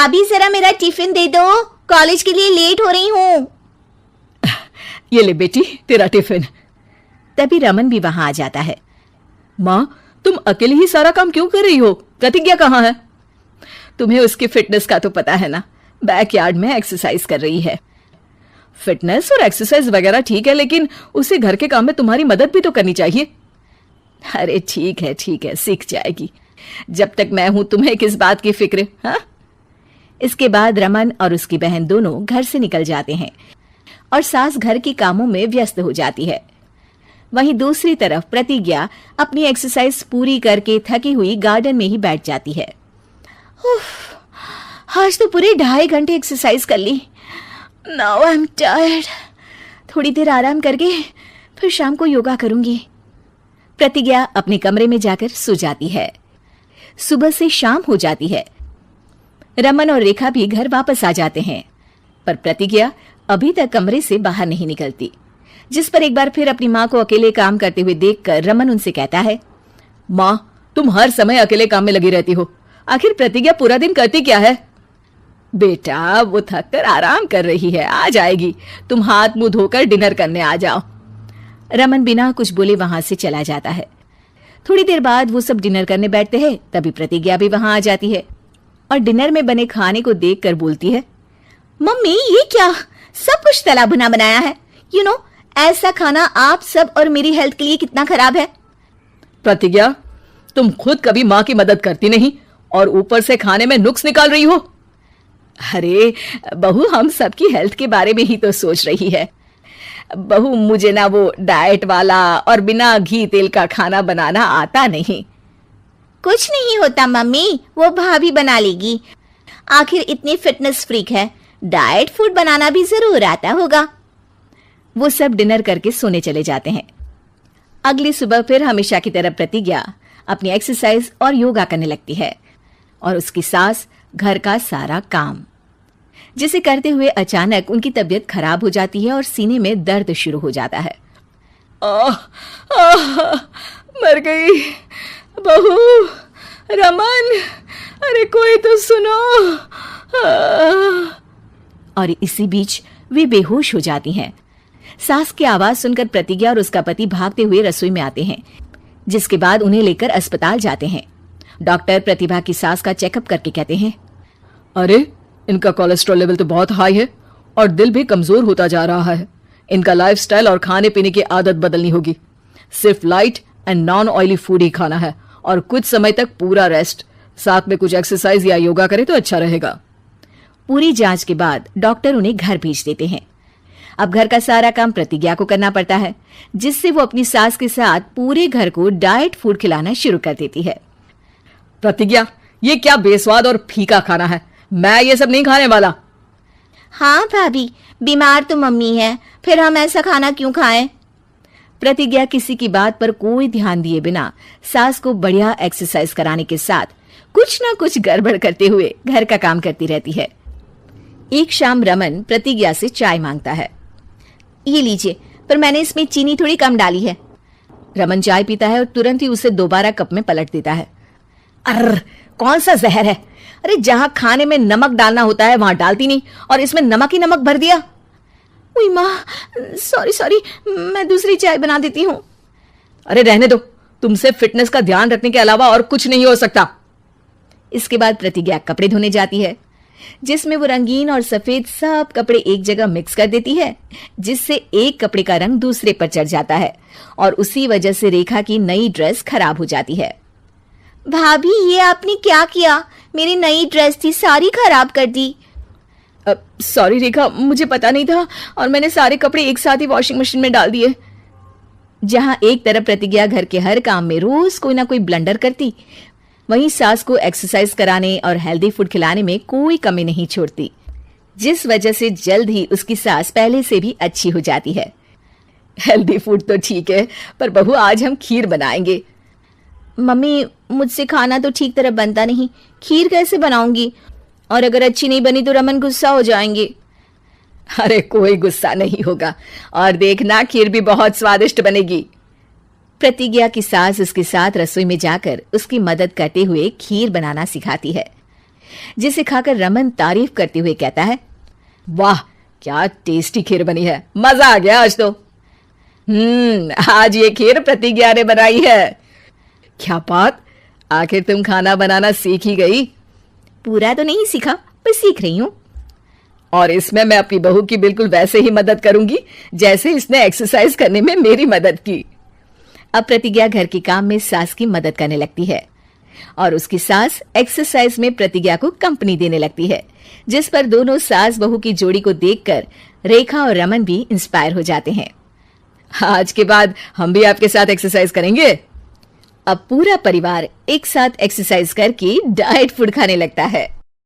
भाभी जरा मेरा टिफिन दे दो, कॉलेज के लिए लेट हो रही हूँ। ये ले बेटी तेरा टिफिन। तभी रमन भी वहां आ जाता है। माँ, तुम अकेले ही सारा काम क्यों कर रही हो? प्रतिज्ञा कहाँ है? तुम्हें उसकी फिटनेस का तो पता है ना, बैकयार्ड में एक्सरसाइज कर रही है। फिटनेस और एक्सरसाइज वगैरह ठीक है, लेकिन उसे घर के काम में तुम्हारी मदद भी तो करनी चाहिए। अरे ठीक है, सीख जाएगी। जब तक मैं हूं तुम्हें किस बात की फिक्र? हाँ। इसके बाद रमन और उसकी बहन दोनों घर से निकल जाते हैं और सास घर के कामों में व्यस्त हो जाती है। वहीं दूसरी तरफ प्रतिज्ञा अपनी एक्सरसाइज पूरी करके थकी हुई गार्डन में ही बैठ जाती है। आज तो पूरे 2.5 घंटे एक्सरसाइज कर ली। Now I am tired. थोड़ी देर आराम करके फिर शाम को योगा करूंगी। प्रतिज्ञा अपने कमरे में जाकर सो जाती है। सुबह से शाम हो जाती है। रमन और रेखा भी घर वापस आ जाते हैं, पर प्रतिज्ञा अभी तक कमरे से बाहर नहीं निकलती, जिस पर एक बार फिर अपनी माँ को अकेले काम करते हुए देखकर रमन उनसे कहता है, माँ, तुम हर समय अकेले काम में लगी रहती हो। आखिर प्रतिज्ञा पूरा दिन करती क्या है? बेटा, वो थक कर आराम कर रही है, आ जाएगी। तुम हाथ मुंह धोकर डिनर करने आ जाओ। रमन बिना कुछ बोले वहां से चला जाता है। थोड़ी देर बाद वो सब डिनर करने बैठते हैं। तभी प्रतिज्ञा भी वहां आ जाती है और डिनर में बने खाने को देखकर बोलती है, मम्मी ये क्या, सब कुछ तला भुना बनाया है। यू नो, ऐसा खाना आप सब और मेरी हेल्थ के लिए कितना खराब है। प्रतिज्ञा, तुम खुद कभी माँ की मदद करती नहीं और ऊपर से खाने में नुक्स निकाल रही हो। अरे बहू, हम सबकी हेल्थ के बारे में ही तो सोच रही है। बहू, मुझे ना वो डाइट वाला और बिना घी तेल का खाना बनाना आता नहीं। कुछ नहीं होता मम्मी, वो भाभी बना लेगी। आखिर इतनी फिटनेस फ्रीक है, डाइट फूड बनाना भी जरूर आता होगा। वो सब डिनर करके सोने चले जाते हैं। अगली सुबह फिर हमेशा की तरह प्रतिज्ञा अपनी एक्सरसाइज और योगा करने लगती है और उसकी सास घर का सारा काम, जिसे करते हुए अचानक उनकी तबीयत खराब हो जाती है और सीने में दर्द शुरू हो जाता है। मर गई बहू। रमन, अरे कोई तो सुनो। और इसी बीच वे बेहोश हो जाती हैं। सास की आवाज सुनकर प्रतिज्ञा और उसका पति भागते हुए रसोई में आते हैं, जिसके बाद उन्हें लेकर अस्पताल जाते हैं। डॉक्टर प्रतिभा की सास का चेकअप करके कहते हैं, अरे इनका कोलेस्ट्रॉल लेवल तो बहुत हाई है और दिल भी कमजोर होता जा रहा है। इनका लाइफस्टाइल और खाने पीने की आदत बदलनी होगी। सिर्फ light and non oily food ही खाना है और कुछ समय तक पूरा रेस्ट, साथ में कुछ एक्सरसाइज या योगा करे तो अच्छा रहेगा। पूरी जांच के बाद डॉक्टर उन्हें घर भेज देते हैं। अब घर का सारा काम प्रतिज्ञा को करना पड़ता है, जिससे वो अपनी सास के साथ पूरे घर को डाइट फूड खिलाना शुरू कर देती है। प्रतिज्ञा, ये क्या बेस्वाद और फीका खाना है, मैं ये सब नहीं खाने वाला। हाँ भाभी, बीमार तो मम्मी है, फिर हम ऐसा खाना क्यों खाएं? प्रतिज्ञा किसी की बात पर कोई ध्यान दिए बिना सास को बढ़िया एक्सरसाइज कराने के साथ कुछ ना कुछ गड़बड़ करते हुए घर का काम करती रहती है। एक शाम रमन प्रतिज्ञा से चाय मांगता है। ये लीजिए, पर मैंने इसमें चीनी थोड़ी कम डाली है। रमन चाय पीता है और तुरंत ही उसे दोबारा कप में पलट देता है। अर्र, कौन सा जहर है? अरे जहां खाने में नमक डालना होता है वहां डालती नहीं और इसमें नमक ही नमक भर दिया। उई माँ, सॉरी, मैं दूसरी चाय बना देती हूँ। अरे रहने दो, तुमसे फिटनेस का ध्यान रखने के अलावा और कुछ नहीं हो सकता। इसके बाद प्रतिज्ञा कपड़े धोने जाती है, जिसमें वो रंगीन और सफेद सब कपड़े एक जगह मिक्स कर देती है, जिससे एक कपड़े का रंग दूसरे पर चढ़ जाता है और उसी वजह से रेखा की नई ड्रेस खराब हो जाती है। भाभी, ये आपने क्या किया? मेरी नई ड्रेस थी, सारी खराब कर दी। सॉरी रेखा, मुझे पता नहीं था और मैंने सारे कपड़े एक साथ ही वॉशिंग मशीन में डाल दिए। जहां एक तरफ प्रतिज्ञा घर के हर काम में रोज कोई ना कोई ब्लंडर करती, वहीं सास को एक्सरसाइज कराने और हेल्दी फूड खिलाने में कोई कमी नहीं छोड़ती, जिस वजह से जल्द ही उसकी सास पहले से भी अच्छी हो जाती है। हेल्दी फूड तो ठीक है, पर बहू आज हम खीर बनाएंगे। मम्मी, मुझसे खाना तो ठीक तरह बनता नहीं, खीर कैसे बनाऊंगी? और अगर अच्छी नहीं बनी तो रमन गुस्सा हो जाएंगे। अरे कोई गुस्सा नहीं होगा और देखना, खीर भी बहुत स्वादिष्ट बनेगी। प्रतिज्ञा की सास उसके साथ रसोई में जाकर उसकी मदद करते हुए खीर बनाना सिखाती है। जिसे खाकर रमन तारीफ करते हुए कहता है, वाह क्या टेस्टी खीर बनी है, मजा आ गया आज तो। आज ये खीर प्रतिज्ञा ने बनाई है। क्या बात, आखिर तुम खाना बनाना सीख ही गई? पूरा तो नहीं सीखा, पर सीख रही हूँ। और इसमें मैं अपनी बहू की बिल्कुल वैसे ही मदद करूंगी जैसे इसने एक्सरसाइज करने में मेरी मदद की। अब प्रतिज्ञा घर के काम में सास की मदद करने लगती है और उसकी सास एक्सरसाइज में प्रतिज्ञा को कंपनी देने लगती है, जिस पर दोनों सास बहू की जोड़ी को देखकर रेखा और रमन भी इंस्पायर हो जाते हैं। आज के बाद हम भी आपके साथ एक्सरसाइज करेंगे। अब पूरा परिवार एक साथ एक्सरसाइज करके डाइट फूड खाने लगता है।